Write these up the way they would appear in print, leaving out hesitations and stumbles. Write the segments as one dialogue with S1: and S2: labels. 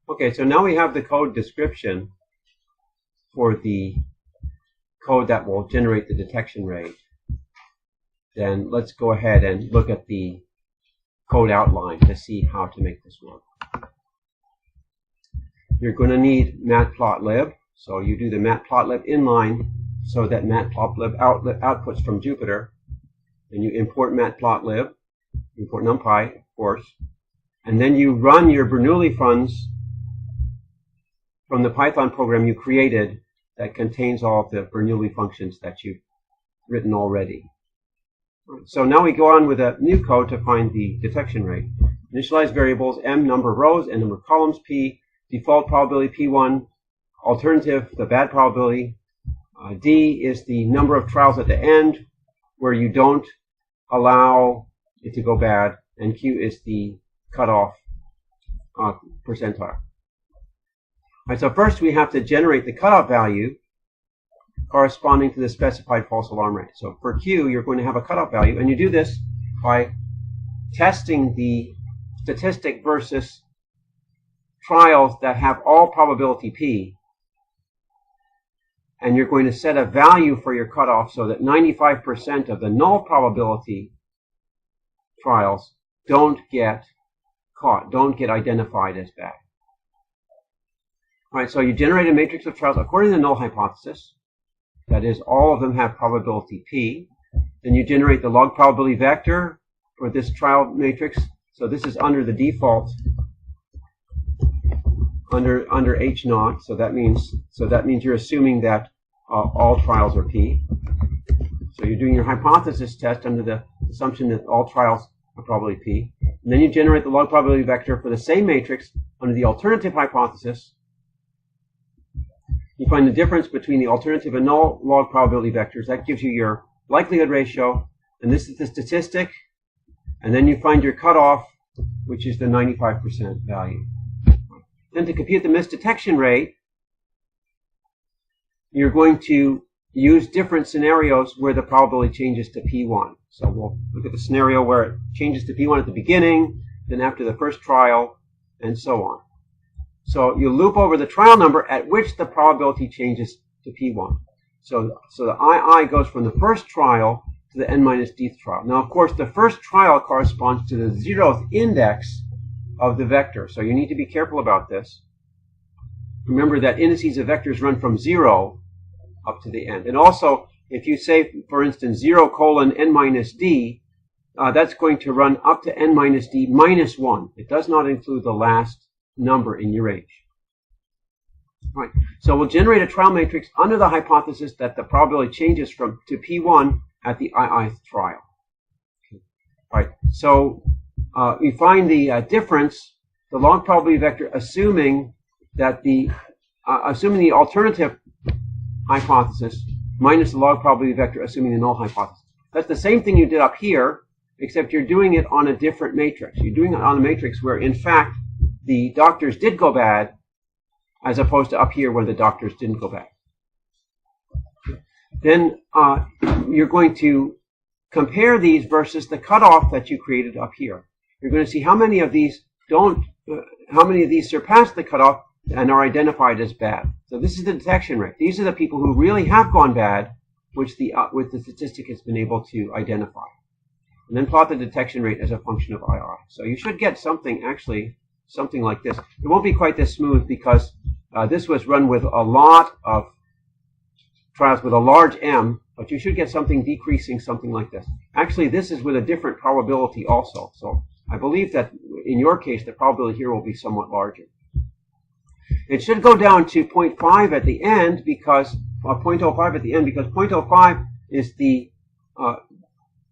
S1: Okay, so now we have the code description for the code that will generate the detection rate. Then let's go ahead and look at the code outline to see how to make this work. You're going to need matplotlib, so you do the matplotlib inline so that matplotlib outputs from Jupyter. Then you import matplotlib, import NumPy, of course, and then you run your Bernoulli functions from the Python program you created that contains all of the Bernoulli functions that you've written already. So now we go on with a new code to find the detection rate. Initialize variables m, number of rows, and number of columns, p, default probability p1, alternative, the bad probability, d is the number of trials at the end where you don't allow it to go bad, and q is the cutoff percentile. All right, so first we have to generate the cutoff value corresponding to the specified false alarm rate. So for Q, you're going to have a cutoff value, and you do this by testing the statistic versus trials that have all probability P, and you're going to set a value for your cutoff so that 95% of the null probability trials don't get caught, don't get identified as bad. All right, so you generate a matrix of trials according to the null hypothesis. That is, all of them have probability P. Then you generate the log probability vector for this trial matrix. So this is under the default, under H naught. So that means you're assuming that all trials are P. So you're doing your hypothesis test under the assumption that all trials are probably P. And then you generate the log probability vector for the same matrix under the alternative hypothesis. You find the difference between the alternative and null log probability vectors. That gives you your likelihood ratio, and this is the statistic. And then you find your cutoff, which is the 95% value. Then to compute the misdetection rate, you're going to use different scenarios where the probability changes to P1. So we'll look at the scenario where it changes to P1 at the beginning, then after the first trial, and so on. So you loop over the trial number at which the probability changes to P1. So the II goes from the first trial to the n minus dth trial. Now, of course, the first trial corresponds to the 0th index of the vector. So you need to be careful about this. Remember that indices of vectors run from 0 up to the end. And also, if you say, for instance, 0 colon n minus d, that's going to run up to n minus d minus 1. It does not include the last number in your range. All right. So we'll generate a trial matrix under the hypothesis that the probability changes to P1 at the ith trial. Okay. All right. So we find the difference, the log probability vector, assuming the alternative hypothesis minus the log probability vector assuming the null hypothesis. That's the same thing you did up here, except you're doing it on a different matrix. You're doing it on a matrix where, in fact, the doctors did go bad, as opposed to up here where the doctors didn't go bad. Then you're going to compare these versus the cutoff that you created up here. You're going to see how many of these surpass the cutoff and are identified as bad. So this is the detection rate. These are the people who really have gone bad, which the statistic has been able to identify. And then plot the detection rate as a function of II. So you should get something like this. It won't be quite this smooth because this was run with a lot of trials with a large M, but you should get something decreasing something like this. Actually, this is with a different probability also. So I believe that in your case, the probability here will be somewhat larger. It should go down to 0.5 at the end because 0.05 at the end because 0.05 is the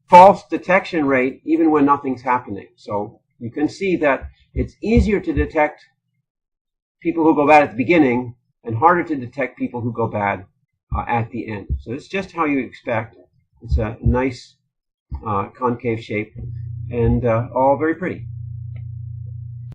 S1: false detection rate even when nothing's happening. So you can see that it's easier to detect people who go bad at the beginning and harder to detect people who go bad at the end. So it's just how you expect. It's a nice concave shape and all very pretty.